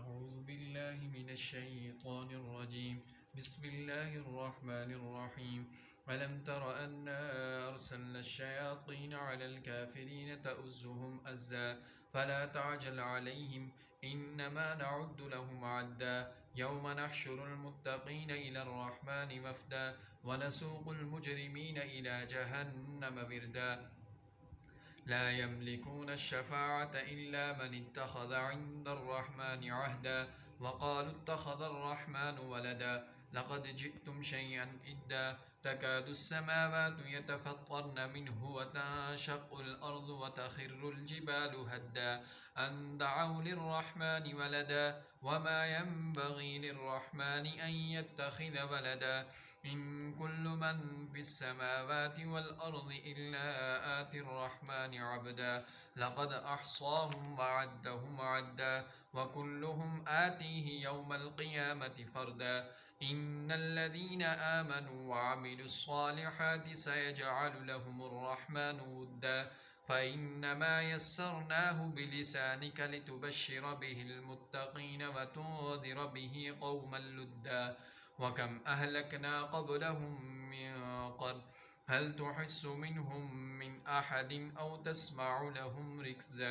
أعوذ بالله من الشيطان الرجيم. بسم الله الرحمن الرحيم. ألم تر أنا أرسلنا الشياطين على الكافرين تؤزهم أزا فلا تعجل عليهم إنما نعد لهم عدا يوم نحشر المتقين إلى الرحمن وفدا ونسوق المجرمين إلى جهنم وردا لا يملكون الشفاعة إلا من اتخذ عند الرحمن عهدا وقالوا اتخذ الرحمن ولدا لقد جئتم شيئا إدا تكاد السماوات يتفطرن منه وتنشق الأرض وتخر الجبال هدا أن دعوا للرحمن ولدا وما ينبغي للرحمن أن يتخذ ولدا إن كل من في السماوات والأرض إلا آتي الرحمن عبدا لقد أحصاهم وعدهم عدا وكلهم آتيه يوم القيامة فردا إن الذين آمنوا وعملوا الصالحات سيجعل لهم الرحمن ودا فإنما يسرناه بلسانك لتبشر به المتقين وتنذر به قوما لدا وكم أهلكنا قبلهم من قرن هل تحس منهم من أحد أو تسمع لهم ركزا